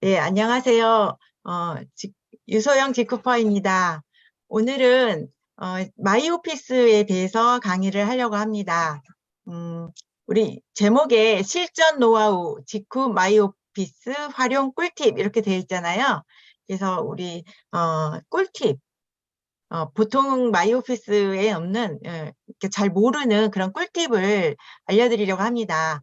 네, 안녕하세요. 유소영 직후퍼입니다. 오늘은 마이오피스에 대해서 강의를 하려고 합니다. 음, 우리 제목에 실전 노하우, 직후 마이오피스 활용 꿀팁 이렇게 되어 있잖아요. 그래서 우리 꿀팁, 보통 마이오피스에 없는 이렇게 잘 모르는 그런 꿀팁을 알려드리려고 합니다.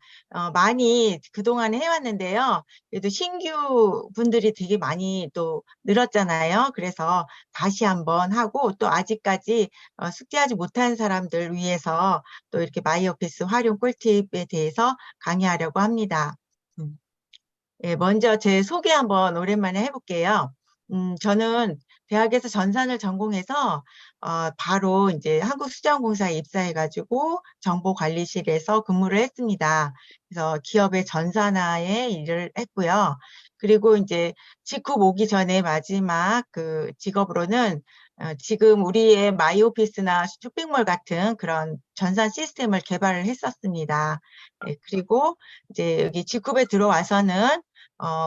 많이 그동안 해왔는데요. 그래도 신규 분들이 되게 많이 또 늘었잖아요. 그래서 다시 한번 하고 또 아직까지 숙지하지 못한 사람들 위해서 또 이렇게 마이오피스 활용 꿀팁에 대해서 강의하려고 합니다. 음. 예, 먼저 제 소개 한번 오랜만에 해볼게요. 저는 대학에서 전산을 전공해서 바로 이제 한국수자원공사에 입사해가지고 정보관리실에서 근무를 했습니다. 그래서 기업의 전산화에 일을 했고요. 그리고 이제 직후 오기 전에 마지막 그 직업으로는 지금 우리의 마이오피스나 쇼핑몰 같은 그런 전산 시스템을 개발을 했었습니다. 예, 그리고 이제 여기 직급에 들어와서는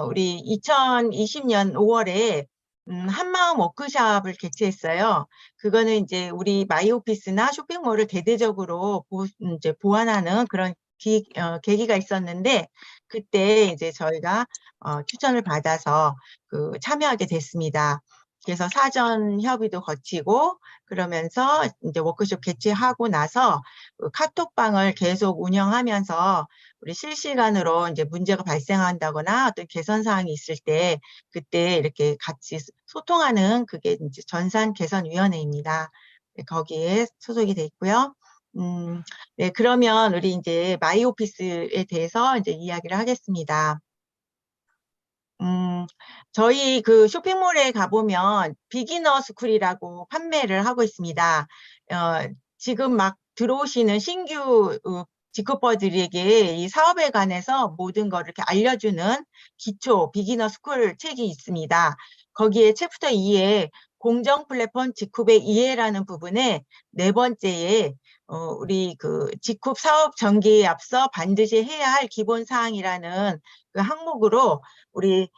우리 2020년 5월에 한마음 워크숍을 개최했어요. 그거는 이제 우리 마이오피스나 쇼핑몰을 대대적으로 이제 보완하는 그런 계기가 있었는데 그때 이제 저희가 추천을 받아서 참여하게 됐습니다. 그래서 사전 협의도 거치고 그러면서 이제 워크숍 개최하고 나서 그 카톡방을 계속 운영하면서 우리 실시간으로 이제 문제가 발생한다거나 어떤 개선 사항이 있을 때 그때 이렇게 같이 소통하는 그게 이제 전산 개선위원회입니다. 네, 거기에 소속이 돼 있고요. 네, 그러면 우리 이제 마이오피스에 대해서 이제 이야기를 하겠습니다. 저희 그 쇼핑몰에 가보면 비기너 스쿨이라고 판매를 하고 있습니다. 지금 막 들어오시는 신규 직업버들에게 이 사업에 관해서 모든 걸 이렇게 알려주는 기초 비기너 스쿨 책이 있습니다. 거기에 챕터 2에 공정 플랫폼 직급의 이해라는 부분에 네 번째에 우리 그 직급 사업 전개에 앞서 반드시 해야 할 기본 사항이라는 그 항목으로 우리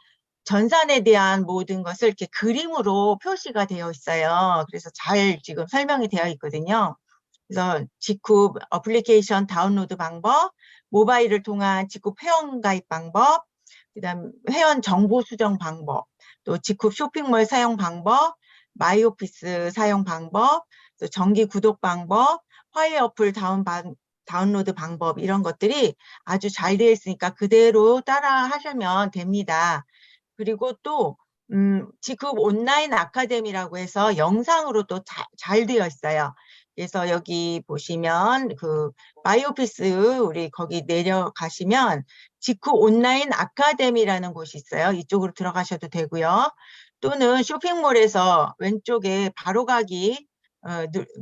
전산에 대한 모든 것을 이렇게 그림으로 표시가 되어 있어요. 그래서 잘 지금 설명이 되어 있거든요. 그래서 직후 어플리케이션 다운로드 방법, 모바일을 통한 직후 회원 가입 방법, 그다음 회원 정보 수정 방법, 또 직후 쇼핑몰 사용 방법, 마이오피스 사용 방법, 또 정기 구독 방법, 화해 어플 다운로드 방법 이런 것들이 아주 잘 되어 있으니까 그대로 따라 하시면 됩니다. 그리고 또 지금 온라인 아카데미라고 해서 영상으로 또 잘 되어 있어요. 그래서 여기 보시면 그 마이오피스 우리 거기 내려가시면 직후 온라인 아카데미라는 곳이 있어요. 이쪽으로 들어가셔도 되고요. 또는 쇼핑몰에서 왼쪽에 바로가기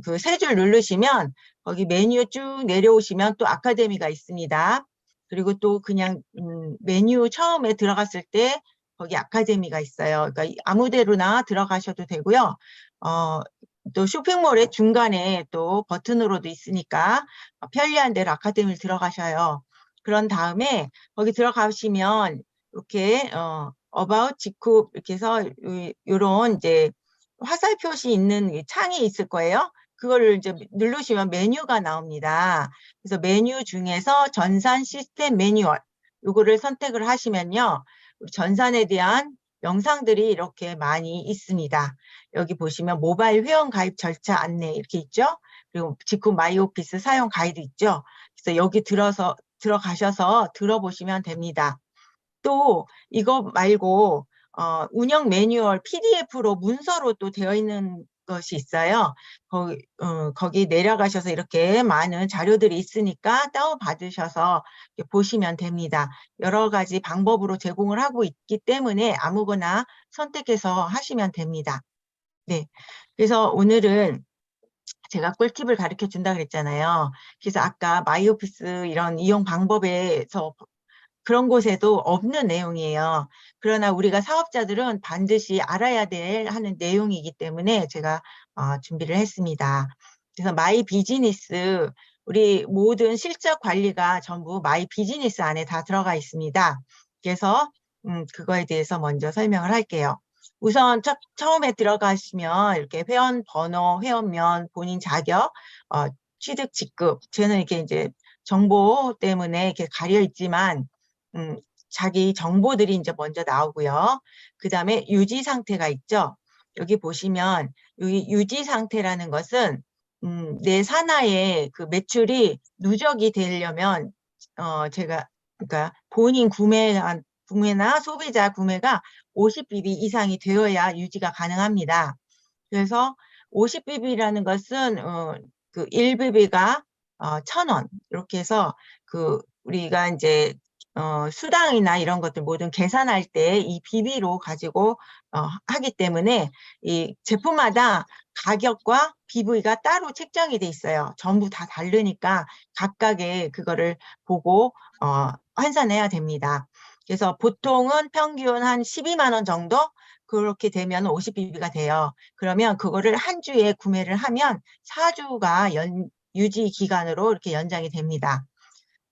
그 세 줄 누르시면 거기 메뉴 쭉 내려오시면 또 아카데미가 있습니다. 그리고 또 그냥 메뉴 처음에 들어갔을 때 거기 아카데미가 있어요. 그러니까 아무 데로나 들어가셔도 되고요. 또 쇼핑몰의 중간에 또 버튼으로도 있으니까 편리한 대로 아카데미를 들어가셔요. 그런 다음에 거기 들어가시면 이렇게 about 직후 이렇게 해서 요런 이제 화살 표시 있는 창이 있을 거예요. 그거를 이제 누르시면 메뉴가 나옵니다. 그래서 메뉴 중에서 전산 시스템 매뉴얼 요거를 선택을 하시면요. 우리 전산에 대한 영상들이 이렇게 많이 있습니다. 여기 보시면 모바일 회원 가입 절차 안내 이렇게 있죠. 그리고 직후 마이오피스 사용 가이드 있죠. 그래서 여기 들어가셔서 들어보시면 됩니다. 또 이거 말고 운영 매뉴얼 PDF로 문서로 또 되어 있는 것이 있어요. 거기 내려가셔서 이렇게 많은 자료들이 있으니까 다운받으셔서 보시면 됩니다. 여러 가지 방법으로 제공을 하고 있기 때문에 아무거나 선택해서 하시면 됩니다. 네. 그래서 오늘은 제가 꿀팁을 가르쳐 준다 그랬잖아요. 그래서 아까 마이오피스 이런 이용 방법에서 그런 곳에도 없는 내용이에요. 그러나 우리가 사업자들은 반드시 알아야 될 하는 내용이기 때문에 제가 준비를 했습니다. 그래서 마이 비즈니스, 우리 모든 실적 관리가 전부 마이 비즈니스 안에 다 들어가 있습니다. 그래서 그거에 대해서 먼저 설명을 할게요. 우선 처음에 들어가시면 이렇게 회원 번호, 회원면, 본인 자격, 취득 직급, 저는 이렇게 이제 정보 때문에 이렇게 가려 있지만, 자기 정보들이 이제 먼저 나오고요. 그 다음에 유지 상태가 있죠. 여기 보시면 여기 유지 상태라는 것은 내 산하의 그 매출이 누적이 되려면 그러니까 본인 구매나 소비자 구매가 50bp 이상이 되어야 유지가 가능합니다. 그래서 50bp라는 것은 그 1bp가 1,000원 이렇게 해서 우리가 이제 수당이나 이런 것들 모든 계산할 때 이 bp로 가지고 하기 때문에 이 제품마다 가격과 bp가 따로 책정이 돼 있어요. 전부 다 다르니까 각각의 그거를 보고 환산해야 됩니다. 그래서 보통은 평균 한 12만 원 정도 그렇게 되면 50bp가 돼요. 그러면 그거를 한 주에 구매를 하면 4주가 유지 기간으로 이렇게 연장이 됩니다.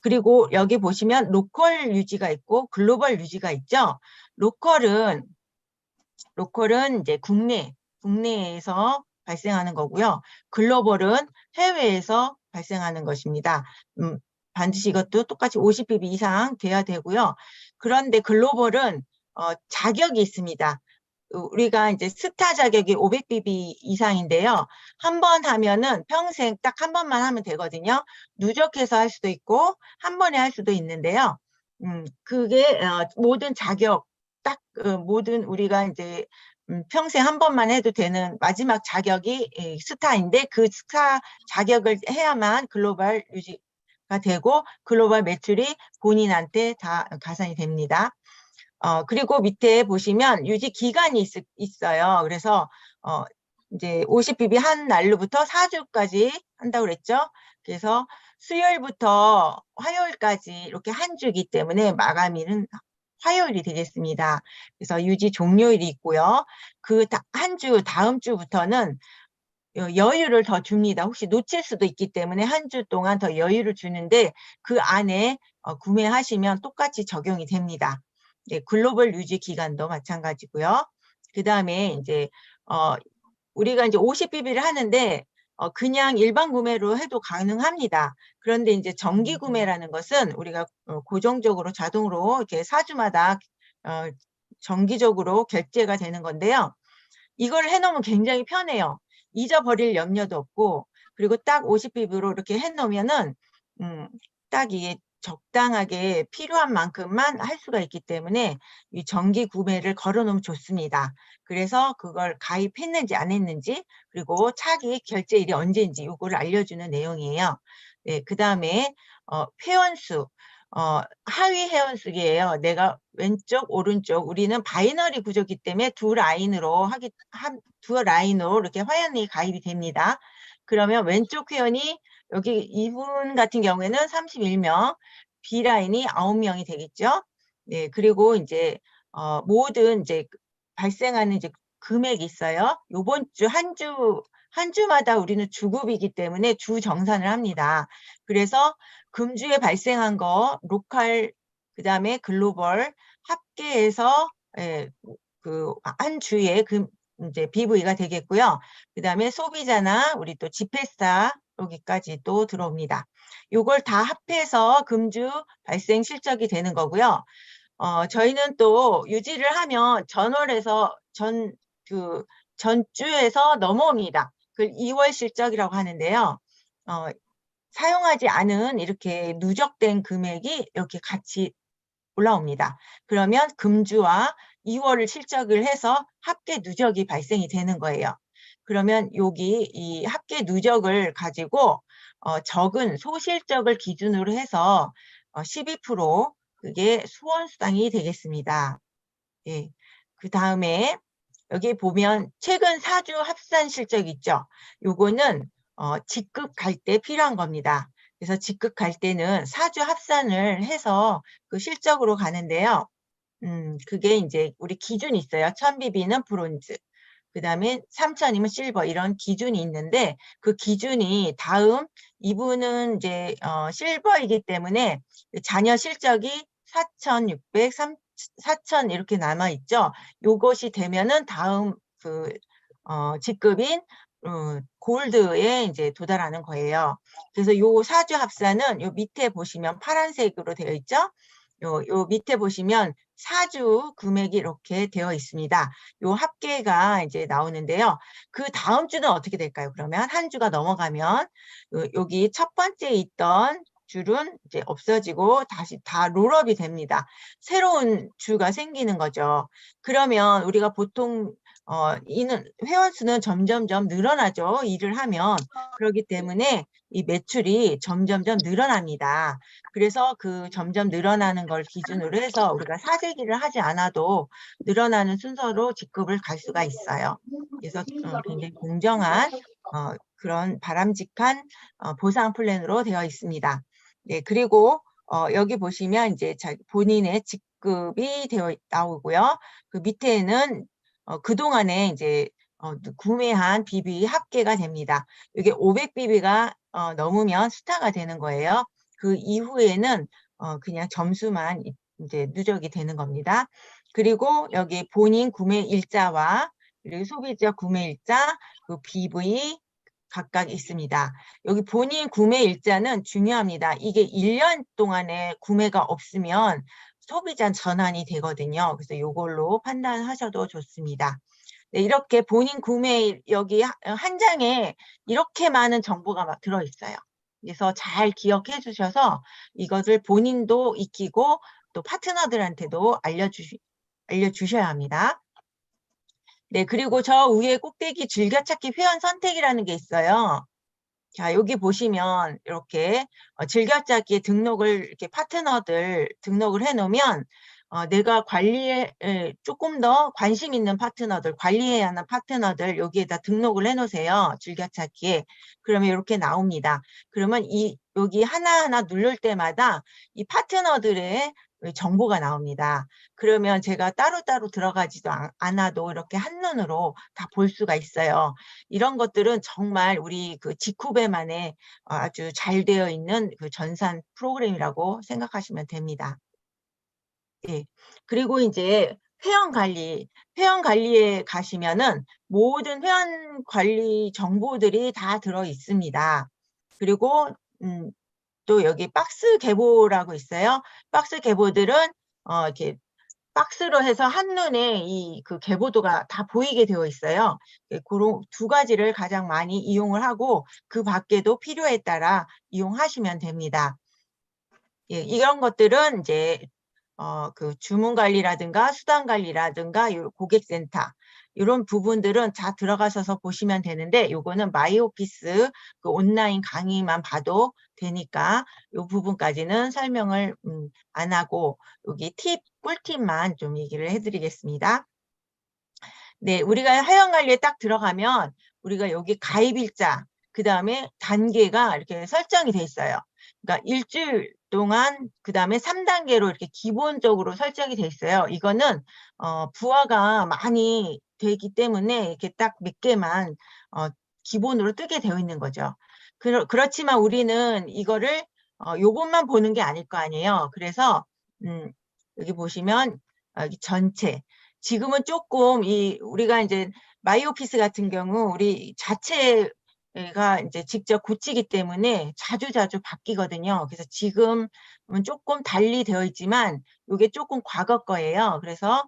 그리고 여기 보시면 로컬 유지가 있고 글로벌 유지가 있죠. 로컬은 이제 국내에서 발생하는 거고요. 글로벌은 해외에서 발생하는 것입니다. 반드시 이것도 똑같이 50bp 이상 돼야 되고요. 그런데 글로벌은 자격이 있습니다. 우리가 이제 스타 자격이 500bp 이상인데요. 한 번 하면은 평생 딱 한 번만 하면 되거든요. 누적해서 할 수도 있고 한 번에 할 수도 있는데요. 그게 모든 자격 모든 우리가 이제 평생 한 번만 해도 되는 마지막 자격이 스타인데 그 스타 자격을 해야만 글로벌 유지가 되고 글로벌 매출이 본인한테 다 가산이 됩니다. 그리고 밑에 보시면 유지 기간이 있어요. 그래서 이제 50bp 한 날로부터 4주까지 한다고 그랬죠. 그래서 수요일부터 화요일까지 이렇게 한 주기 때문에 마감일은 화요일이 되겠습니다. 그래서 유지 종료일이 있고요. 그 한 주 다음 주부터는 여유를 더 줍니다. 혹시 놓칠 수도 있기 때문에 한 주 동안 더 여유를 주는데 그 안에 구매하시면 똑같이 적용이 됩니다. 네, 글로벌 유지 기간도 마찬가지고요. 그 다음에 이제 우리가 이제 50bp를 하는데 그냥 일반 구매로 해도 가능합니다. 그런데 이제 정기 구매라는 것은 우리가 고정적으로 자동으로 이렇게 4주마다 정기적으로 결제가 되는 건데요. 이걸 해놓으면 굉장히 편해요. 잊어버릴 염려도 없고, 그리고 딱 50bp로 이렇게 해놓으면은 딱 이게 적당하게 필요한 만큼만 할 수가 있기 때문에 이 정기 구매를 걸어놓으면 좋습니다. 그래서 그걸 가입했는지 안 했는지 그리고 차기 결제일이 언제인지 이거를 알려주는 내용이에요. 네, 그 다음에 회원수. 하위 회원수기예요. 내가 왼쪽, 오른쪽. 우리는 바이너리 구조기 때문에 두 라인으로 이렇게 화연이 가입이 됩니다. 그러면 왼쪽 회원이 여기 이분 같은 경우에는 31명, B라인이 9명이 되겠죠. 네, 그리고 이제 모든 이제 발생하는 이제 금액이 있어요. 요번 주 한 주마다 우리는 주급이기 때문에 주 정산을 합니다. 그래서 금주에 발생한 거 로컬 그다음에 글로벌 합계해서 그 한 주에 이제 BV가 되겠고요. 그다음에 소비자나 우리 또 집회사 여기까지 또 들어옵니다. 요걸 다 합해서 금주 발생 실적이 되는 거고요. 저희는 또 유지를 하면 전주에서 넘어옵니다. 그 2월 실적이라고 하는데요. 사용하지 않은 이렇게 누적된 금액이 이렇게 같이 올라옵니다. 그러면 금주와 2월을 실적을 해서 합계 누적이 발생이 되는 거예요. 그러면 여기 이 합계 누적을 가지고 적은 소실적을 기준으로 해서 12% 그게 수원수당이 되겠습니다. 예. 그 다음에 여기 보면 최근 4주 합산 실적 있죠. 요거는 직급 갈 때 필요한 겁니다. 그래서 직급 갈 때는 4주 합산을 해서 그 실적으로 가는데요. 그게 이제 우리 기준이 있어요. 1000bp는 브론즈, 그 다음에 3000이면 실버 이런 기준이 있는데 그 기준이 이분은 이제 실버이기 때문에 자녀 실적이 4600, 4천 이렇게 남아 있죠. 요것이 되면은 다음 직급인 골드에 이제 도달하는 거예요. 그래서 요 사주 합산은 요 밑에 보시면 파란색으로 되어 있죠. 요 밑에 보시면 사주 금액이 이렇게 되어 있습니다. 요 합계가 이제 나오는데요. 그 다음 주는 어떻게 될까요? 그러면 한 주가 넘어가면 여기 첫 번째 있던 줄은 이제 없어지고 다시 다 롤업이 됩니다. 새로운 주가 생기는 거죠. 그러면 우리가 보통 이는 회원 수는 점점점 늘어나죠. 일을 하면. 그렇기 때문에 이 매출이 점점점 늘어납니다. 그래서 그 점점 늘어나는 걸 기준으로 해서 우리가 사재기를 하지 않아도 늘어나는 순서로 직급을 갈 수가 있어요. 그래서 굉장히 공정한 그런 바람직한 보상 플랜으로 되어 있습니다. 네, 그리고 여기 보시면 이제 본인의 직급이 나오고요. 그 밑에는 그동안에 이제 구매한 BB 합계가 됩니다. 이게 500BB가 넘으면 스타가 되는 거예요. 그 이후에는 그냥 점수만 이제 누적이 되는 겁니다. 그리고 여기 본인 구매 일자와 그리고 소비자 구매 일자, 그 BV 각각 있습니다. 여기 본인 구매 일자는 중요합니다. 이게 1년 동안에 구매가 없으면 소비자 전환이 되거든요. 그래서 이걸로 판단하셔도 좋습니다. 네, 이렇게 본인 구매 여기 한 장에 이렇게 많은 정보가 막 들어있어요. 그래서 잘 기억해 주셔서 이것을 본인도 익히고 또 파트너들한테도 알려주셔야 합니다. 네, 그리고 저 위에 꼭대기 즐겨찾기 회원 선택이라는 게 있어요. 자, 여기 보시면 이렇게 즐겨찾기에 등록을 이렇게 파트너들 등록을 해놓으면 내가 관리에 조금 더 관심 있는 파트너들, 관리해야 하는 파트너들 여기에다 등록을 해놓으세요. 즐겨찾기에. 그러면 이렇게 나옵니다. 그러면 여기 하나하나 누를 때마다 이 파트너들의 정보가 나옵니다. 그러면 제가 따로따로 들어가지도 않아도 이렇게 한눈으로 다 볼 수가 있어요. 이런 것들은 정말 우리 그 직후배만의 아주 잘 되어 있는 그 전산 프로그램이라고 생각하시면 됩니다. 예. 그리고 이제 회원 관리에 가시면은 모든 회원 관리 정보들이 다 들어 있습니다. 그리고 또 여기 박스 계보라고 있어요. 박스 계보들은 이렇게 박스로 해서 한눈에 그 계보도가 다 보이게 되어 있어요. 그런 두 가지를 가장 많이 이용을 하고 그 밖에도 필요에 따라 이용하시면 됩니다. 예, 이런 것들은 이제 그 주문 관리라든가 수당 관리라든가 고객센터 이런 부분들은 다 들어가셔서 보시면 되는데 요거는 마이오피스 그 온라인 강의만 봐도 되니까 요 부분까지는 설명을 안 하고 여기 꿀팁만 좀 얘기를 해드리겠습니다. 네, 우리가 회원 관리에 딱 들어가면 우리가 여기 가입일자 그 다음에 단계가 이렇게 설정이 돼 있어요. 그러니까 일주일 동안 그 다음에 3단계로 이렇게 기본적으로 설정이 돼 있어요. 이거는 부하가 많이 되기 때문에 이렇게 딱 몇 개만 기본으로 뜨게 되어 있는 거죠. 그렇지만 우리는 이거를 요것만 보는 게 아닐 거 아니에요. 그래서 여기 보시면 여기 전체 지금은 조금 우리가 이제 마이오피스 같은 경우 우리 자체가 이제 직접 고치기 때문에 자주자주 바뀌거든요. 그래서 지금은 조금 달리 되어 있지만 이게 조금 과거 거예요. 그래서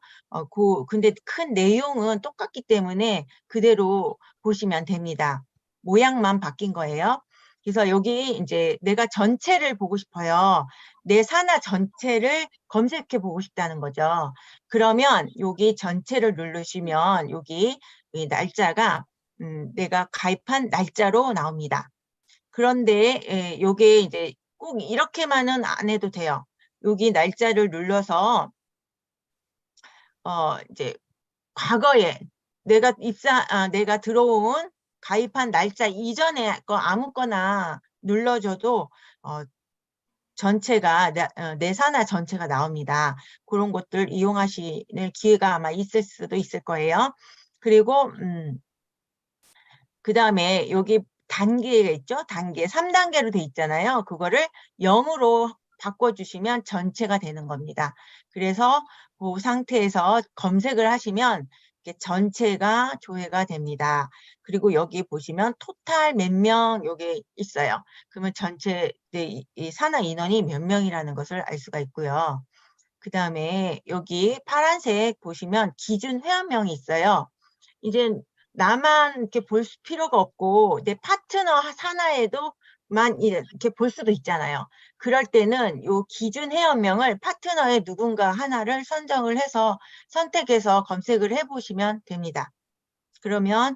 근데 큰 내용은 똑같기 때문에 그대로 보시면 됩니다. 모양만 바뀐 거예요. 그래서 여기 이제 내가 전체를 보고 싶어요. 내 산하 전체를 검색해 보고 싶다는 거죠. 그러면 여기 전체를 누르시면 여기 이 날짜가 내가 가입한 날짜로 나옵니다. 그런데 요게 이제 꼭 이렇게만은 안 해도 돼요. 여기 날짜를 눌러서 이제 과거에 내가 들어온 가입한 날짜 이전에 거 아무거나 눌러줘도 전체가 내 산하 전체가 나옵니다. 그런 것들 이용하시는 기회가 아마 있을 수도 있을 거예요. 그리고 그 다음에 여기 단계가 있죠. 단계 3단계로 돼 있잖아요. 그거를 0으로 바꿔주시면 전체가 되는 겁니다. 그래서 그 상태에서 검색을 하시면 이렇게 전체가 조회가 됩니다. 그리고 여기 보시면 토탈 몇 명 요게 있어요. 그러면 전체 이 산하 인원이 몇 명이라는 것을 알 수가 있고요. 그 다음에 여기 파란색 보시면 기준 회원명이 있어요. 이제 나만 이렇게 볼 필요가 없고 내 파트너 산하에도만 이렇게 볼 수도 있잖아요. 그럴 때는 요 기준 회원명을 파트너의 누군가 하나를 선정을 해서 선택해서 검색을 해보시면 됩니다. 그러면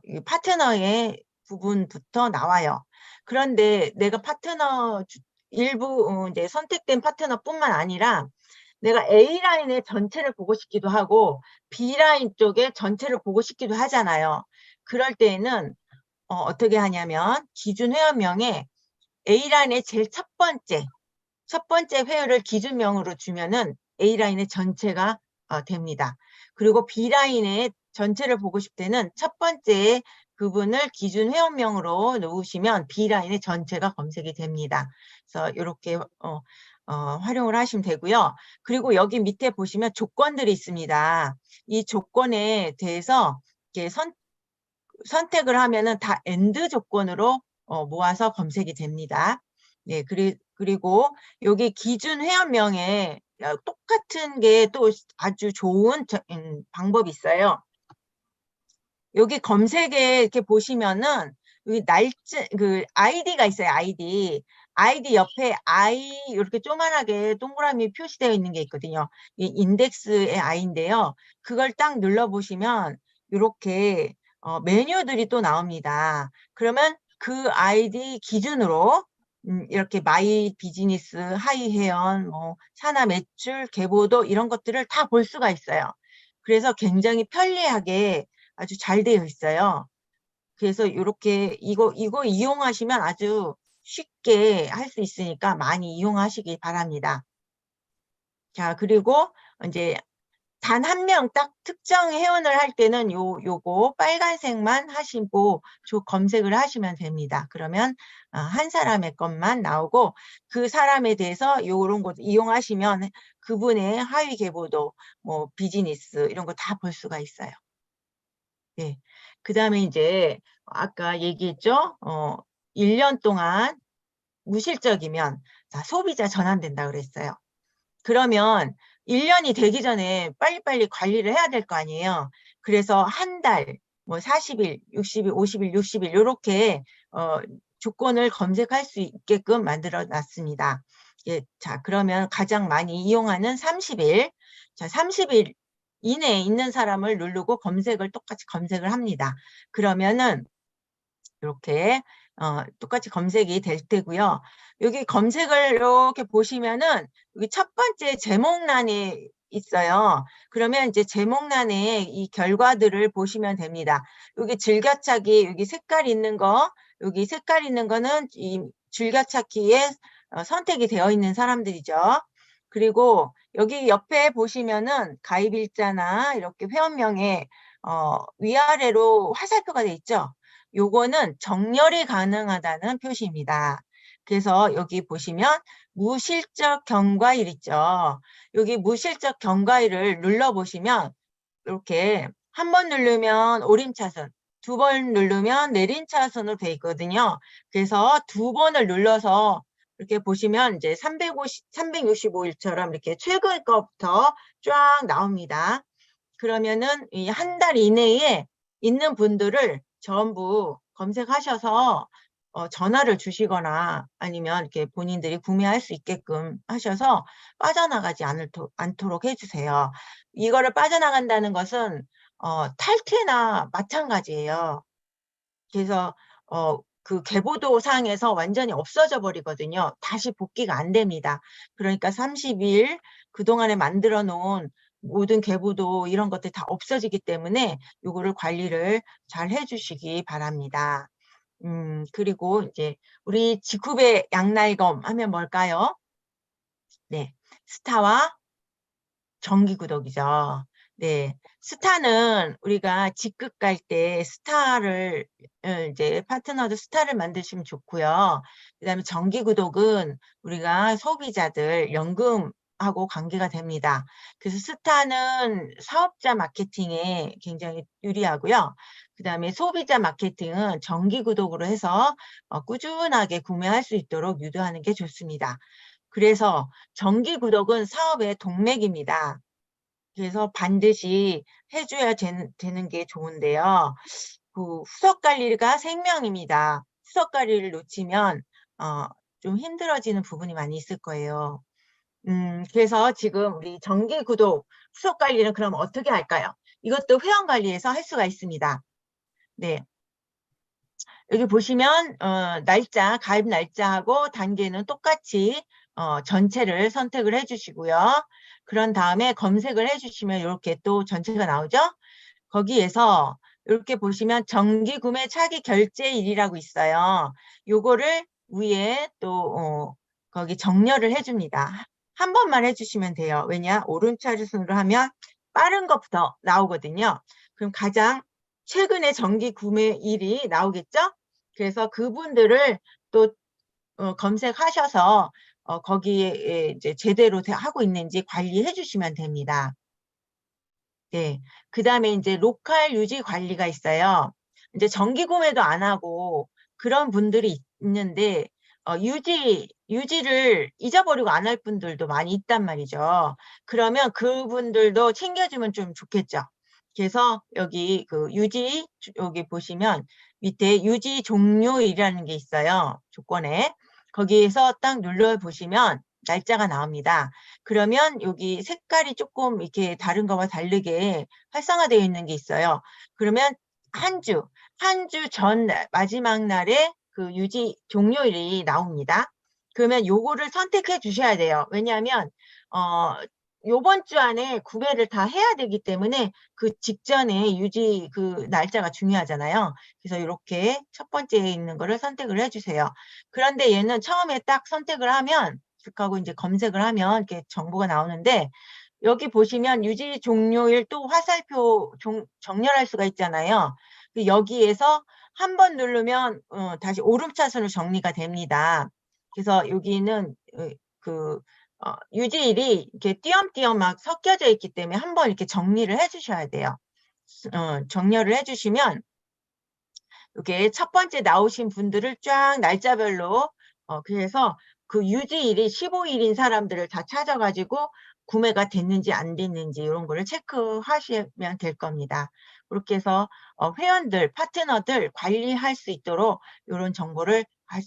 이 파트너의 부분부터 나와요. 그런데 내가 파트너 일부 이제 선택된 파트너뿐만 아니라 내가 A라인의 전체를 보고 싶기도 하고 B라인 쪽에 전체를 보고 싶기도 하잖아요. 그럴 때에는 어떻게 하냐면 기준 회원명에 A라인의 제일 첫 번째 회원을 기준명으로 주면은 A라인의 전체가 됩니다. 그리고 B라인의 전체를 보고 싶을 때는 첫 번째 그분을 기준 회원명으로 놓으시면 B라인의 전체가 검색이 됩니다. 그래서 이렇게 활용을 하시면 되고요. 그리고 여기 밑에 보시면 조건들이 있습니다. 이 조건에 대해서 이렇게 선택을 하면은 다 AND 조건으로 모아서 검색이 됩니다. 네, 그리고 여기 기준 회원명에 똑같은 게 또 아주 좋은 방법이 있어요. 여기 검색에 이렇게 보시면은 여기 그 아이디가 있어요. 아이디 옆에 이렇게 조그만하게 동그라미 표시되어 있는 게 있거든요. 이 인덱스의 I인데요. 그걸 딱 눌러보시면 이렇게 메뉴들이 또 나옵니다. 그러면 그 아이디 기준으로 이렇게 마이 비즈니스, 하이 회원, 뭐 산하 매출, 개보도 이런 것들을 다 볼 수가 있어요. 그래서 굉장히 편리하게 아주 잘 되어 있어요. 그래서 이렇게 이거 이용하시면 아주 쉽게 할 수 있으니까 많이 이용하시기 바랍니다. 자, 그리고 이제 단 한 명 딱 특정 회원을 할 때는 요거 빨간색만 하시고 검색을 하시면 됩니다. 그러면 한 사람의 것만 나오고 그 사람에 대해서 요런 거 이용하시면 그분의 하위 계보도 뭐 비즈니스 이런 거 다 볼 수가 있어요. 네. 그 다음에 이제 아까 얘기했죠? 1년 동안 무실적이면 소비자 전환된다 그랬어요. 그러면 1년이 되기 전에 빨리빨리 관리를 해야 될 거 아니에요. 그래서 한 달, 뭐 40일, 60일, 50일, 60일 이렇게 조건을 검색할 수 있게끔 만들어 놨습니다. 예, 자, 그러면 가장 많이 이용하는 30일. 자, 30일 이내에 있는 사람을 누르고 똑같이 검색을 합니다. 그러면은 이렇게 똑같이 검색이 될 테고요. 여기 검색을 이렇게 보시면은 여기 첫 번째 제목란이 있어요. 그러면 이제 제목란에 이 결과들을 보시면 됩니다. 여기 즐겨찾기, 여기 색깔 있는 거, 여기 색깔 있는 거는 이 즐겨찾기에 선택이 되어 있는 사람들이죠. 그리고 여기 옆에 보시면은 가입일자나 이렇게 회원명에 위아래로 화살표가 돼 있죠. 요거는 정렬이 가능하다는 표시입니다. 그래서 여기 보시면 무실적 경과일 있죠. 여기 무실적 경과일을 눌러보시면 이렇게 한 번 누르면 오림차순, 두 번 누르면 내림차순으로 돼 있거든요. 그래서 두 번을 눌러서 이렇게 보시면 이제 365일처럼 이렇게 최근 거부터 쫙 나옵니다. 그러면은 이 한 달 이내에 있는 분들을 전부 검색하셔서 전화를 주시거나 아니면 이렇게 본인들이 구매할 수 있게끔 하셔서 빠져나가지 않도록 해주세요. 이거를 빠져나간다는 것은 탈퇴나 마찬가지예요. 그래서 그 계보도 상에서 완전히 없어져 버리거든요. 다시 복귀가 안 됩니다. 그러니까 30일 그동안에 만들어 놓은 모든 계보도 이런 것들이 다 없어지기 때문에 요거를 관리를 잘 해주시기 바랍니다. 그리고 이제 우리 직후배 양날검 하면 뭘까요? 네, 스타와 정기 구독이죠. 네, 스타는 우리가 직급 갈 때 스타를 이제 파트너도 스타를 만드시면 좋고요. 그다음에 정기 구독은 우리가 소비자들 연금하고 관계가 됩니다. 그래서 스타는 사업자 마케팅에 굉장히 유리하고요. 그다음에 소비자 마케팅은 정기 구독으로 해서 꾸준하게 구매할 수 있도록 유도하는 게 좋습니다. 그래서 정기 구독은 사업의 동맥입니다. 그래서 반드시 해줘야 되는 게 좋은데요. 그 후속 관리가 생명입니다. 후속 관리를 놓치면 좀 힘들어지는 부분이 많이 있을 거예요. 그래서 지금 우리 정기 구독 후속 관리는 그럼 어떻게 할까요? 이것도 회원 관리에서 할 수가 있습니다. 네. 여기 보시면 날짜, 가입 날짜하고 단계는 똑같이 전체를 선택을 해주시고요. 그런 다음에 검색을 해주시면 이렇게 또 전체가 나오죠. 거기에서 이렇게 보시면 정기 구매 차기 결제일이라고 있어요. 요거를 위에 또 거기 정렬을 해줍니다. 한 번만 해주시면 돼요. 왜냐? 오른차순으로 하면 빠른 것부터 나오거든요. 그럼 가장 최근에 정기 구매일이 나오겠죠? 그래서 그분들을 또 검색하셔서 거기에 이제 제대로 하고 있는지 관리해 주시면 됩니다. 네. 그 다음에 이제 로컬 유지 관리가 있어요. 이제 정기 구매도 안 하고 그런 분들이 있는데, 유지를 잊어버리고 안 할 분들도 많이 있단 말이죠. 그러면 그분들도 챙겨주면 좀 좋겠죠. 그래서 여기 여기 보시면 밑에 유지 종료일이라는 게 있어요. 조건에. 거기에서 딱 눌러보시면 날짜가 나옵니다. 그러면 여기 색깔이 조금 이렇게 다른 거와 다르게 활성화되어 있는 게 있어요. 그러면 한 주 전 마지막 날에 그 유지 종료일이 나옵니다. 그러면 요거를 선택해 주셔야 돼요. 왜냐하면 요번 주 안에 구매를 다 해야 되기 때문에 그 직전에 유지 그 날짜가 중요하잖아요. 그래서 이렇게 첫 번째에 있는 거를 선택을 해주세요. 그런데 얘는 처음에 딱 선택을 하면 하고 이제 검색을 하면 이렇게 정보가 나오는데, 여기 보시면 유지 종료일 또 화살표 정렬할 수가 있잖아요. 여기에서 한 번 누르면 다시 오름차순으로 정리가 됩니다. 그래서 여기는 유지일이 이렇게 띄엄띄엄 막 섞여져 있기 때문에 한번 이렇게 정리를 해주셔야 돼요. 정렬을 해주시면 이렇게 첫 번째 나오신 분들을 쫙 날짜별로 그래서 그 유지일이 15일인 사람들을 다 찾아가지고 구매가 됐는지 안 됐는지 이런 거를 체크하시면 될 겁니다. 그렇게 해서 회원들, 파트너들 관리할 수 있도록 이런 정보를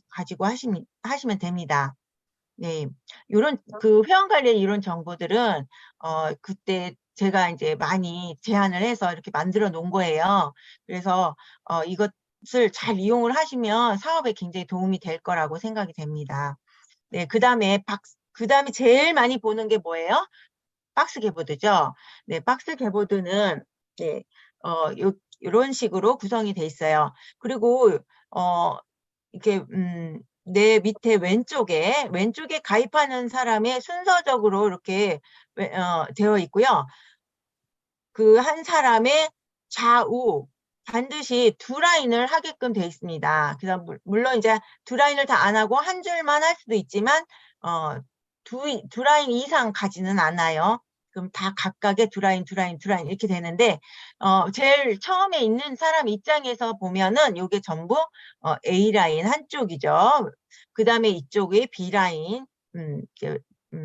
가지고 하시면 됩니다. 네, 이런 그 회원 관리 이런 정보들은 그때 제가 이제 많이 제안을 해서 이렇게 만들어 놓은 거예요. 그래서 이것을 잘 이용을 하시면 사업에 굉장히 도움이 될 거라고 생각이 됩니다. 네, 그다음에 제일 많이 보는 게 뭐예요? 박스 개보드죠. 네, 박스 개보드는 네, 이런 식으로 구성이 돼 있어요. 그리고 이렇게 내 밑에 왼쪽에 가입하는 사람의 순서적으로 이렇게 되어 있고요. 그 한 사람의 좌우 반드시 두 라인을 하게끔 되어 있습니다. 그래서 물론 이제 두 라인을 다 안 하고 한 줄만 할 수도 있지만 두 라인 이상 가지는 않아요. 그럼 다 각각의 두 라인 이렇게 되는데 제일 처음에 있는 사람 입장에서 보면은 이게 전부 A라인 한쪽이죠. 그 다음에 이쪽이 B라인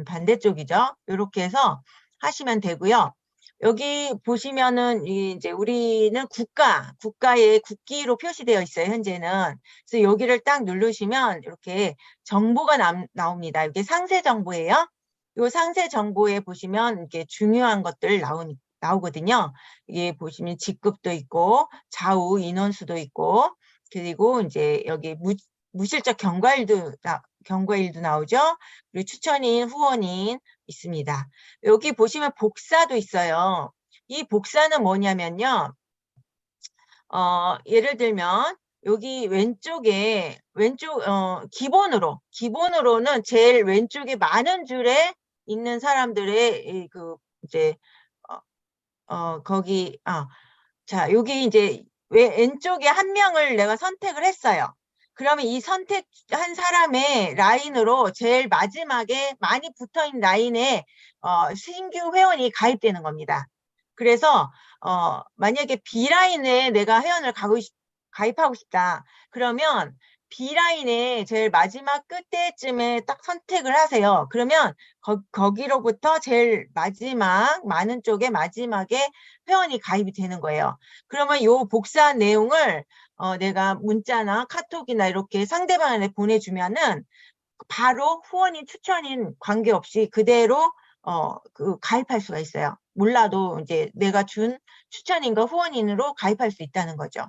반대쪽이죠. 이렇게 해서 하시면 되고요. 여기 보시면은 이제 우리는 국가의 국기로 표시되어 있어요. 현재는. 그래서 여기를 딱 누르시면 이렇게 정보가 나옵니다. 이게 상세 정보예요. 이 상세 정보에 보시면 이렇게 중요한 것들 나오거든요. 이게 보시면 직급도 있고 좌우 인원수도 있고 그리고 이제 여기 무실적 경과일도 나오죠. 그리고 추천인, 후원인 있습니다. 여기 보시면 복사도 있어요. 이 복사는 뭐냐면요. 예를 들면 여기 기본으로는 제일 왼쪽에 많은 줄에 있는 사람들의 이제 자, 여기 이제 왼쪽에 한 명을 내가 선택을 했어요. 그러면 이 선택한 사람의 라인으로 제일 마지막에 많이 붙어있는 라인에 신규 회원이 가입되는 겁니다. 그래서 만약에 B라인에 내가 회원을 가입하고 싶다. 그러면 B라인에 제일 마지막 끝에쯤에 딱 선택을 하세요. 그러면 거기로부터 제일 마지막 많은 쪽에 마지막에 회원이 가입이 되는 거예요. 그러면 요 복사한 내용을 내가 문자나 카톡이나 이렇게 상대방한테 보내주면은 바로 후원인 추천인 관계없이 그대로 가입할 수가 있어요. 몰라도 이제 내가 준 추천인과 후원인으로 가입할 수 있다는 거죠.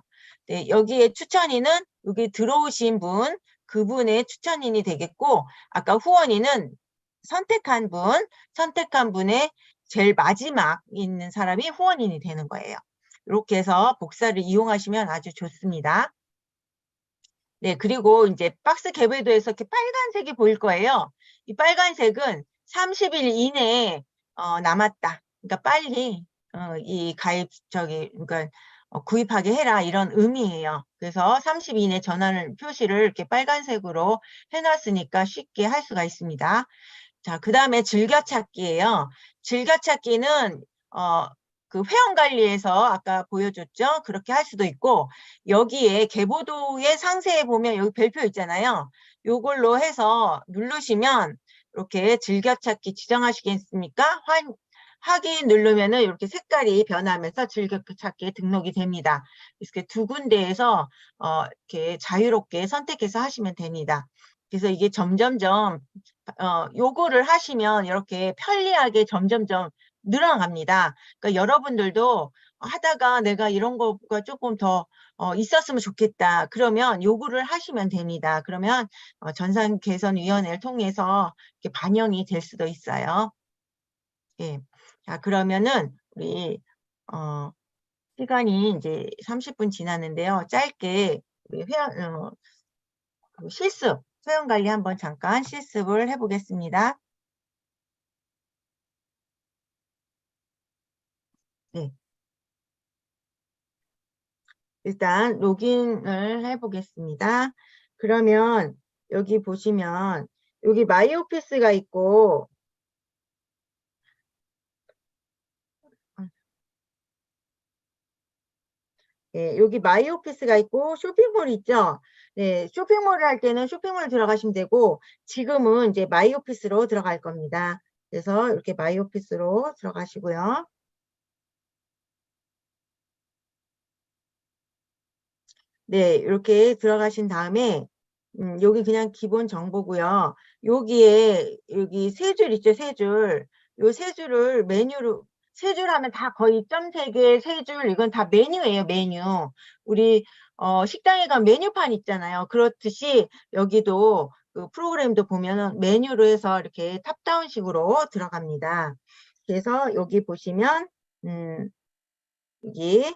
네, 여기에 추천인은 여기 들어오신 분, 그분의 추천인이 되겠고, 아까 후원인은 선택한 분의 제일 마지막 있는 사람이 후원인이 되는 거예요. 이렇게 해서 복사를 이용하시면 아주 좋습니다. 네, 그리고 이제 박스 개별도에서 이렇게 빨간색이 보일 거예요. 이 빨간색은 30일 이내에 남았다. 그러니까 빨리 이 그러니까 구입하게 해라 이런 의미예요. 그래서 30일 이내 전환을 표시를 이렇게 빨간색으로 해놨으니까 쉽게 할 수가 있습니다. 자, 그 다음에 즐겨찾기예요. 즐겨찾기는 그 회원관리에서 아까 보여줬죠? 그렇게 할 수도 있고, 여기에 계보도의 상세에 보면 여기 별표 있잖아요. 요걸로 해서 누르시면 이렇게 즐겨찾기 지정하시겠습니까? 확인 누르면은 이렇게 색깔이 변하면서 즐겨찾기에 등록이 됩니다. 이렇게 두 군데에서 이렇게 자유롭게 선택해서 하시면 됩니다. 그래서 이게 점점점 요거를 하시면 이렇게 편리하게 점점점 늘어갑니다. 그러니까 여러분들도 하다가 내가 이런 거가 조금 더 있었으면 좋겠다. 그러면 요구를 하시면 됩니다. 그러면 전산개선위원회를 통해서 이렇게 반영이 될 수도 있어요. 예. 자, 그러면은 우리 시간이 이제 30분 지났는데요. 짧게 우리 실습, 회원관리 한번 잠깐 실습을 해보겠습니다. 네. 일단 로그인을 해보겠습니다. 그러면 여기 보시면 여기 마이오피스가 있고 예, 여기 마이오피스가 있고 쇼핑몰 있죠? 네, 쇼핑몰을 할 때는 쇼핑몰 들어가시면 되고 지금은 이제 마이오피스로 들어갈 겁니다. 그래서 이렇게 마이오피스로 들어가시고요. 네, 이렇게 들어가신 다음에 여기 그냥 기본 정보고요. 여기에 여기 세 줄 있죠, 세 줄. 요 세 줄을 메뉴로 세 줄 하면 다 거의 점 세 개, 세 줄 이건 다 메뉴예요, 메뉴. 우리 식당에 가면 메뉴판 있잖아요. 그렇듯이 여기도 그 프로그램도 보면은 메뉴로 해서 이렇게 탑다운식으로 들어갑니다. 그래서 여기 보시면 여기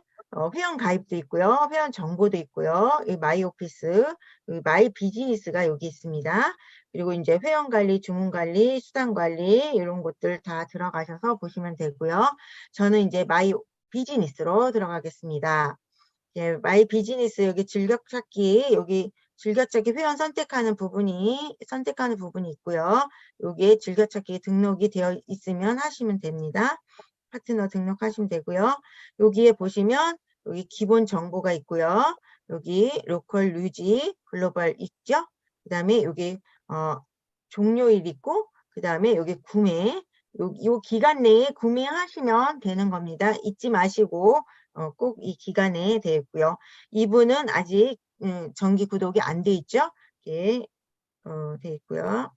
회원 가입도 있고요. 회원 정보도 있고요. 이 마이 오피스, 마이 비즈니스가 여기 있습니다. 그리고 이제 회원 관리, 주문 관리, 수당 관리 이런 것들 다 들어가셔서 보시면 되고요. 저는 이제 마이 비즈니스로 들어가겠습니다. 예, 마이 비즈니스 여기 즐겨찾기 여기 즐겨찾기 회원 선택하는 부분이 있고요. 여기에 즐겨찾기 등록이 되어 있으면 하시면 됩니다. 파트너 등록하시면 되고요. 여기에 보시면 여기 기본 정보가 있고요. 여기 로컬 유지 글로벌 있죠. 그 다음에 여기 종료일 있고 그 다음에 여기 구매 요 기간 내에 구매하시면 되는 겁니다. 잊지 마시고 꼭 이 기간에 되어 있고요. 이분은 아직 정기 구독이 안 돼 있죠. 이렇게 돼 있고요.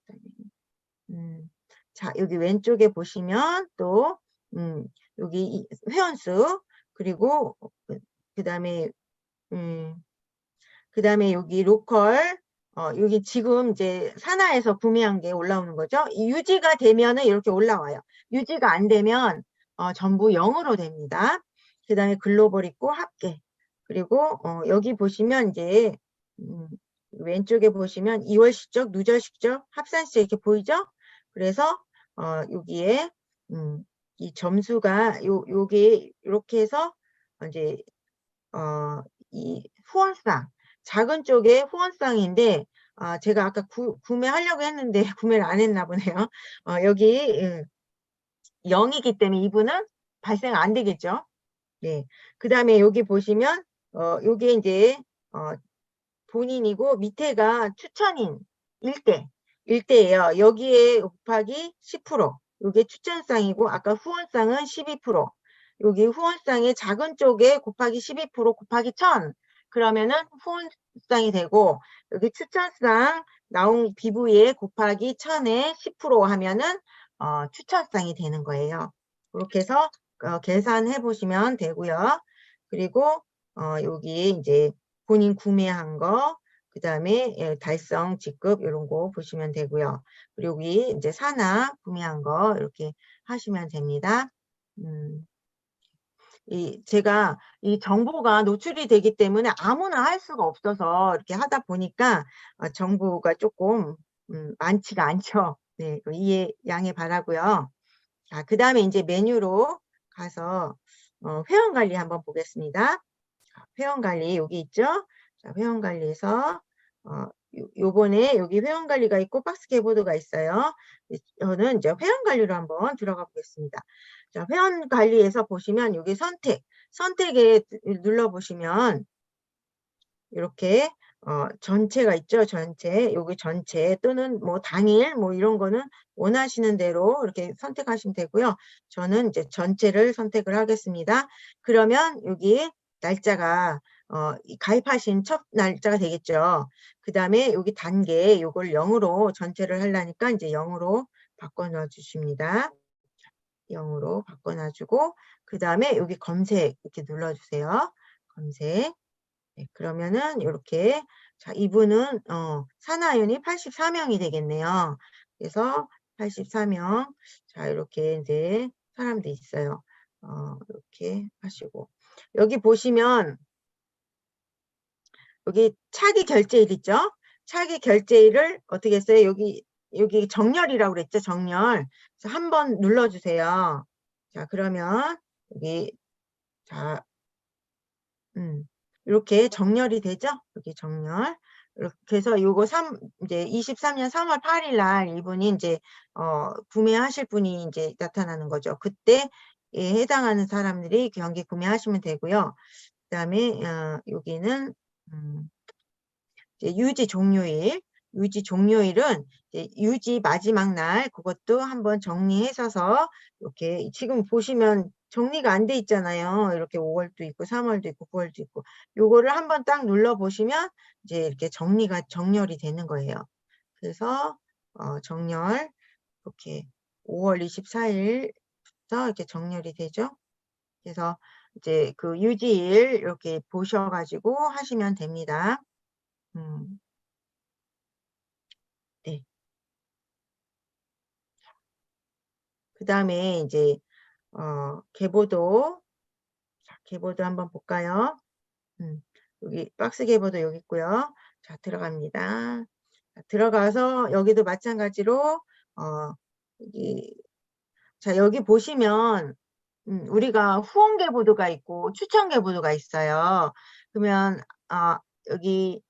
자, 여기 왼쪽에 보시면 또 여기 회원수 그리고 그다음에 여기 로컬 여기 지금 이제 산하에서 구매한 게 올라오는 거죠. 유지가 되면은 이렇게 올라와요. 유지가 안 되면 전부 0으로 됩니다. 그다음에 글로벌 있고 합계 그리고 여기 보시면 이제 왼쪽에 보시면 2월 실적, 누적 실적, 합산 실적 이렇게 보이죠? 그래서 여기에 이 점수가 요게 이렇게 해서 이제 이 후원상 작은 쪽에 후원상인데 제가 아까 구매하려고 했는데 구매를 안 했나 보네요. 여기 0이기 때문에 이분은 발생 안 되겠죠. 네. 그 다음에 여기 보시면 요게 이제 본인이고 밑에가 추천인 1대예요. 여기에 곱하기 10%. 요게 추천상이고 아까 후원상은 12%. 여기 후원상의 작은 쪽에 곱하기 12% 곱하기 1000. 그러면은 후원상이 되고 여기 추천상 나온 BV에 곱하기 1000에 10% 하면은 추천상이 되는 거예요. 그렇게 해서 계산해 보시면 되고요. 그리고 여기 이제 본인 구매한 거, 그 다음에 달성 직급 이런 거 보시면 되고요. 그리고 여기 이제 산하 구매한 거 이렇게 하시면 됩니다. 제가 이 정보가 노출이 되기 때문에 아무나 할 수가 없어서 이렇게 하다 보니까 정보가 조금 많지가 않죠. 네, 이해 양해 바라고요. 자, 그 다음에 이제 메뉴로 가서 회원 관리 한번 보겠습니다. 회원 관리 여기 있죠? 자, 회원 관리에서 요번에 여기 회원 관리가 있고 박스 계보도가 있어요. 저는 이제 회원 관리로 한번 들어가 보겠습니다. 자, 회원 관리에서 보시면 여기 선택에 눌러 보시면 이렇게 전체가 있죠. 전체 여기 전체 또는 뭐 당일 뭐 이런 거는 원하시는 대로 이렇게 선택하시면 되고요. 저는 이제 전체를 선택을 하겠습니다. 그러면 여기 날짜가 가입하신 첫 날짜가 되겠죠. 그 다음에 여기 단계 요걸 0으로 전체를 하려니까 이제 0으로 바꿔놔 주십니다. 0으로 바꿔놔주고 그 다음에 여기 검색 이렇게 눌러주세요. 검색. 네, 그러면은 이렇게 자 이분은 산하연이 84명이 되겠네요. 그래서 84명 자 이렇게 이제 사람도 있어요. 이렇게 하시고 여기 보시면 여기 차기 결제일 있죠? 차기 결제일을 어떻게 했어요? 여기 정렬이라고 그랬죠? 정렬. 그래서 한번 눌러주세요. 자 그러면 여기 자 이렇게 정렬이 되죠? 여기 정렬. 이렇게 해서 요거 이제 23년 3월 8일 날 이분이 이제 구매하실 분이 이제 나타나는 거죠. 그때 해당하는 사람들이 경기 구매하시면 되고요. 그다음에 여기는 이제 유지 종료일은 이제 유지 마지막 날 그것도 한번 정리해서서 이렇게 지금 보시면 정리가 안 돼 있잖아요. 이렇게 5월도 있고 3월도 있고 9월도 있고 요거를 한번 딱 눌러 보시면 이제 이렇게 정렬이 되는 거예요. 그래서 정렬 이렇게 5월 24일부터 이렇게 정렬이 되죠. 그래서 이제 그 유지일 이렇게 보셔가지고 하시면 됩니다. 네. 그 다음에 이제 계보도 자, 계보도 한번 볼까요? 여기 박스 계보도 여기 있고요. 자, 들어갑니다. 자, 들어가서 여기도 마찬가지로 여기 자, 여기 보시면 우리가 후원 계보도가 있고 추천 계보도가 있어요. 그러면 여기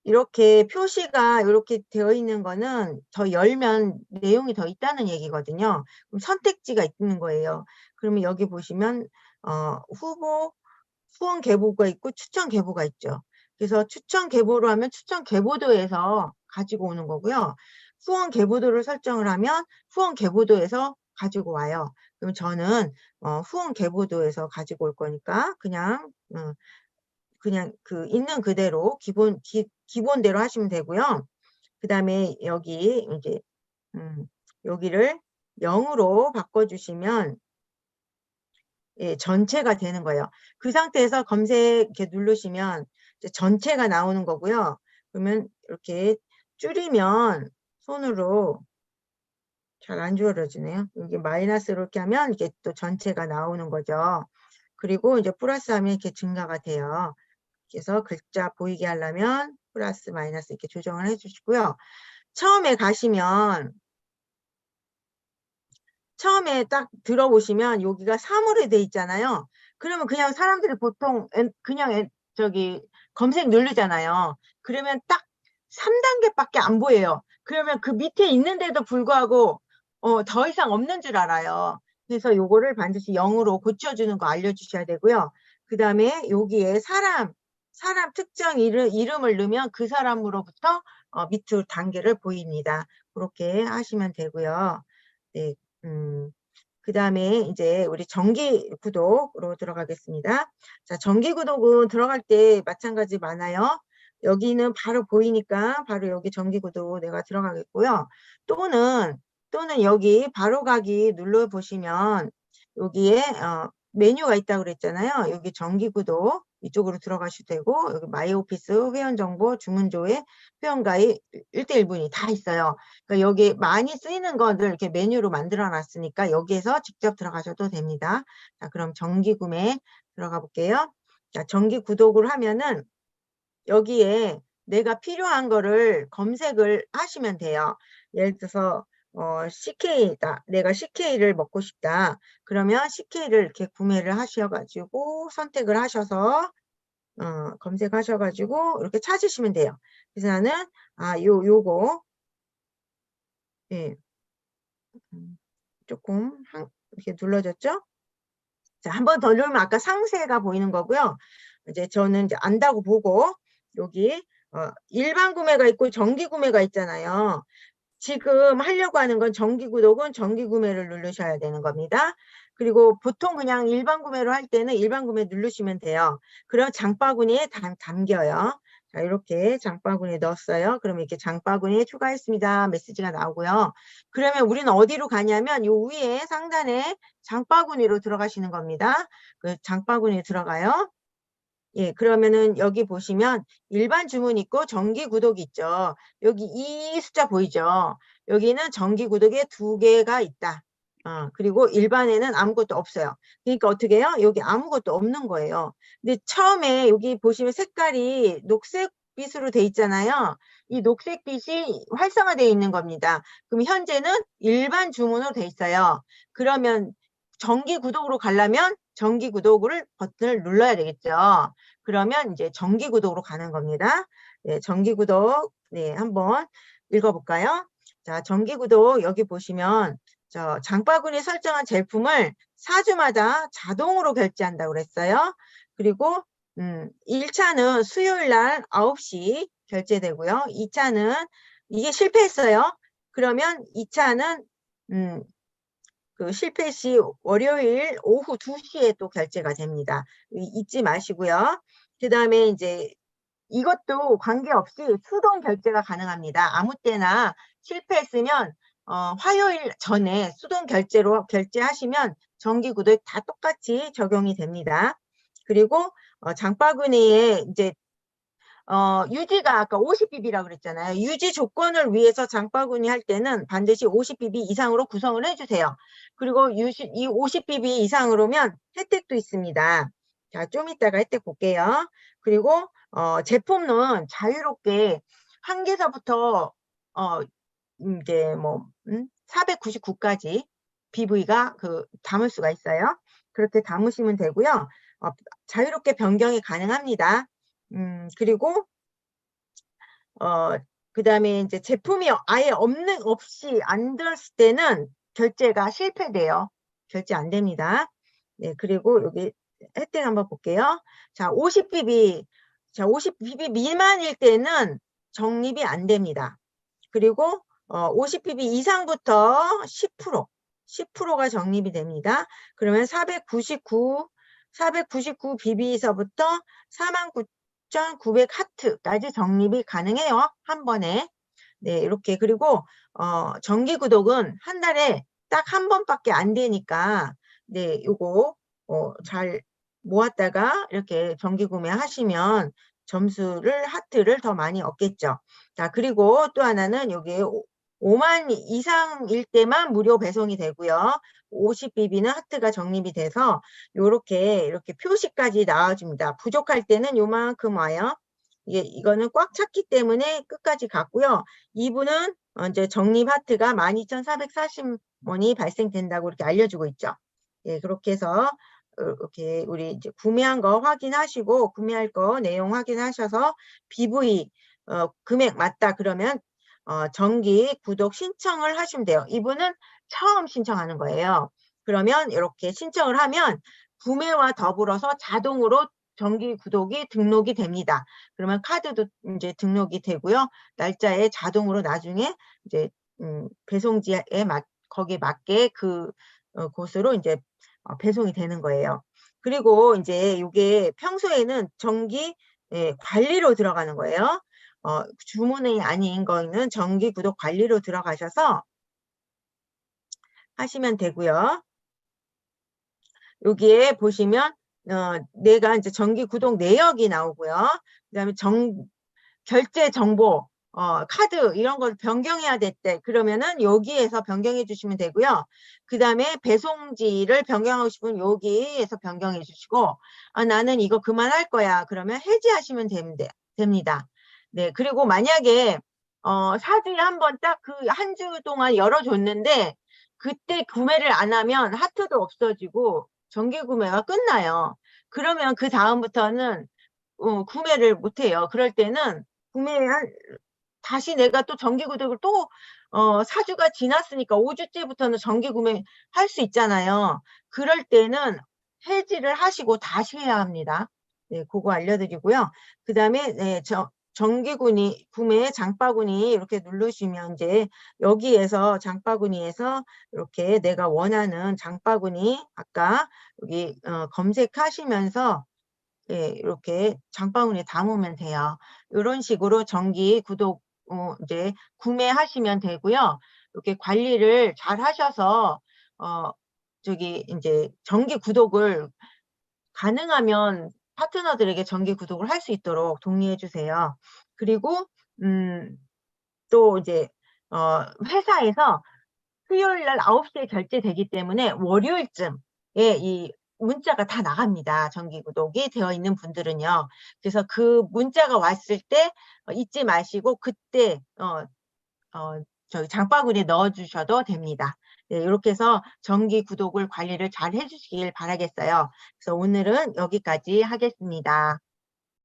이렇게 표시가 이렇게 되어 있는 거는 더 열면 내용이 더 있다는 얘기거든요. 그럼 선택지가 있는 거예요. 그러면 여기 보시면 후원 계보가 있고 추천 계보가 있죠. 그래서 추천 계보로 하면 추천 계보도에서 가지고 오는 거고요. 후원 계보도를 설정을 하면 후원 계보도에서 가지고 와요. 그럼 저는 후원 계보도에서 가지고 올 거니까 그냥 그 있는 그대로 기본대로 하시면 되고요. 그 다음에 여기 이제 여기를 0으로 바꿔주시면 예, 전체가 되는 거예요. 그 상태에서 검색 이렇게 누르시면 이제 전체가 나오는 거고요. 그러면 이렇게 줄이면 손으로 잘 안 줄어지네요. 여기 마이너스로 이렇게 하면 이게 또 전체가 나오는 거죠. 그리고 이제 플러스 하면 이렇게 증가가 돼요. 그래서 글자 보이게 하려면 플러스 마이너스 이렇게 조정을 해주시고요. 처음에 가시면 처음에 딱 들어보시면 여기가 3으로 돼 있잖아요. 그러면 그냥 사람들이 보통 그냥 저기 검색 누르잖아요. 그러면 딱 3단계밖에 안 보여요. 그러면 그 밑에 있는데도 불구하고 더 이상 없는 줄 알아요. 그래서 요거를 반드시 0으로 고쳐주는 거 알려주셔야 되고요. 그 다음에 여기에 사람 특정 이름을 넣으면 그 사람으로부터 밑으로 단계를 보입니다. 그렇게 하시면 되고요. 네, 그 다음에 이제 우리 정기 구독으로 들어가겠습니다. 자, 정기 구독은 들어갈 때 마찬가지 많아요. 여기는 바로 보이니까 바로 여기 정기 구독 내가 들어가겠고요. 또는 여기 바로 가기 눌러 보시면 여기에 메뉴가 있다고 그랬잖아요. 여기 정기 구독 이쪽으로 들어가셔도 되고, 여기 마이오피스, 회원정보, 주문조회, 회원가입 1대1분이 다 있어요. 그러니까 여기 많이 쓰이는 것들 이렇게 메뉴로 만들어 놨으니까 여기에서 직접 들어가셔도 됩니다. 자, 그럼 정기 구매 들어가 볼게요. 자, 정기 구독을 하면은 여기에 내가 필요한 거를 검색을 하시면 돼요. 예를 들어서 CK다. 내가 CK를 먹고 싶다. 그러면 CK를 이렇게 구매를 하셔가지고 선택을 하셔서 검색하셔가지고 이렇게 찾으시면 돼요. 그래서 나는 요거 예, 조금 이렇게 눌러졌죠? 자, 한 번 더 누르면 아까 상세가 보이는 거고요. 이제 저는 이제 안다고 보고 여기 일반 구매가 있고 정기 구매가 있잖아요. 지금 하려고 하는 건 정기 구독은 정기 구매를 누르셔야 되는 겁니다. 그리고 보통 그냥 일반 구매로 할 때는 일반 구매 누르시면 돼요. 그럼 장바구니에 담겨요. 자, 이렇게 장바구니에 넣었어요. 그러면 이렇게 장바구니에 추가했습니다. 메시지가 나오고요. 그러면 우리는 어디로 가냐면 요 위에 상단에 장바구니로 들어가시는 겁니다. 그 장바구니 들어가요. 예, 그러면은 여기 보시면 일반 주문 있고 정기 구독 있죠. 여기 이 숫자 보이죠? 여기는 정기 구독에 2개가 있다. 그리고 일반에는 아무것도 없어요. 그러니까 어떻게 해요? 여기 아무것도 없는 거예요. 근데 처음에 여기 보시면 색깔이 녹색빛으로 돼 있잖아요. 이 녹색빛이 활성화되어 있는 겁니다. 그럼 현재는 일반 주문으로 돼 있어요. 그러면 정기 구독으로 가려면 정기 구독을 버튼을 눌러야 되겠죠. 그러면 이제 정기 구독으로 가는 겁니다. 네, 정기 구독 네, 한번 읽어볼까요? 자, 정기 구독 여기 보시면 저 장바구니 설정한 제품을 4주마다 자동으로 결제한다고 그랬어요. 그리고 1차는 수요일 날 9시 결제되고요. 2차는 이게 실패했어요. 그러면 2차는 그 실패 시 월요일 오후 2시에 또 결제가 됩니다. 잊지 마시고요. 그 다음에 이제 이것도 관계없이 수동 결제가 가능합니다. 아무 때나 실패했으면 화요일 전에 수동 결제로 결제하시면 정기 구독 다 똑같이 적용이 됩니다. 그리고 장바구니에 이제 유지가 아까 50bb라고 그랬잖아요. 유지 조건을 위해서 장바구니 할 때는 반드시 50bb 이상으로 구성을 해주세요. 그리고 이 50bb 이상으로면 혜택도 있습니다. 자, 좀 이따가 혜택 볼게요. 그리고 제품은 자유롭게 한 개서부터 이제 뭐 499까지 BV가 담을 수가 있어요. 그렇게 담으시면 되고요. 자유롭게 변경이 가능합니다. 그리고 그 다음에 이제 제품이 아예 없이 안 들었을 때는 결제가 실패돼요. 결제 안 됩니다. 네, 그리고 여기 혜택 한번 볼게요. 자, 50bb. 자, 50bb 미만일 때는 적립이 안 됩니다. 그리고 50bb 이상부터 10%가 적립이 됩니다. 그러면 499bb에서부터 49,900하트까지 적립이 가능해요. 한 번에. 네, 이렇게. 그리고 정기 구독은 한 달에 딱 한 번밖에 안 되니까 네, 요거 잘 모았다가 이렇게 정기 구매하시면 점수를 하트를 더 많이 얻겠죠. 자, 그리고 또 하나는 여기 5만 이상일 때만 무료 배송이 되고요. 50bb는 하트가 적립이 돼서 이렇게 표시까지 나와줍니다. 부족할 때는 요만큼 와요. 이거는 꽉 찼기 때문에 끝까지 갔고요. 2부는 이제 적립하트가 12,440원이 발생된다고 이렇게 알려주고 있죠. 예, 그렇게 해서 이렇게 우리 이제 구매한 거 확인하시고 구매할 거 내용 확인하셔서 BV 금액 맞다 그러면 정기 구독 신청을 하시면 돼요. 이분은 처음 신청하는 거예요. 그러면 이렇게 신청을 하면 구매와 더불어서 자동으로 정기 구독이 등록이 됩니다. 그러면 카드도 이제 등록이 되고요. 날짜에 자동으로 나중에 이제 배송지에 거기에 맞게 그 곳으로 이제 배송이 되는 거예요. 그리고 이제 이게 평소에는 정기 관리로 들어가는 거예요. 주문이 아닌 거는 정기 구독 관리로 들어가셔서 하시면 되고요. 여기에 보시면 내가 이제 정기 구독 내역이 나오고요. 그다음에 결제 정보, 카드 이런 걸 변경해야 됐대. 그러면은 여기에서 변경해 주시면 되고요. 그 다음에 배송지를 변경하고 싶으면 여기에서 변경해 주시고, 나는 이거 그만할 거야. 그러면 해지하시면 됩니다. 네, 그리고 만약에 4주에 한 번 딱 그 한 주 동안 열어줬는데 그때 구매를 안 하면 하트도 없어지고 정기 구매가 끝나요. 그러면 그 다음부터는 구매를 못 해요. 그럴 때는 다시 내가 또 정기 구독을 또 4주가 지났으니까 5주째부터는 정기 구매 할 수 있잖아요. 그럴 때는 해지를 하시고 다시 해야 합니다. 네, 그거 알려드리고요. 그 다음에 네, 정기 구매 장바구니 이렇게 누르시면 이제 여기에서 장바구니에서 이렇게 내가 원하는 장바구니 아까 여기 검색하시면서 예, 이렇게 장바구니에 담으면 돼요. 이런 식으로 정기 구독 이제 구매하시면 되고요. 이렇게 관리를 잘 하셔서 저기 이제 정기 구독을 가능하면 파트너들에게 정기 구독을 할 수 있도록 동의해 주세요. 그리고 또 이제 회사에서 수요일 날 9시에 결제되기 때문에 월요일쯤에 이 문자가 다 나갑니다. 정기 구독이 되어 있는 분들은요. 그래서 그 문자가 왔을 때 잊지 마시고 그때 저기 장바구니에 넣어주셔도 됩니다. 네, 이렇게 해서 정기 구독을 관리를 잘 해주시길 바라겠어요. 그래서 오늘은 여기까지 하겠습니다.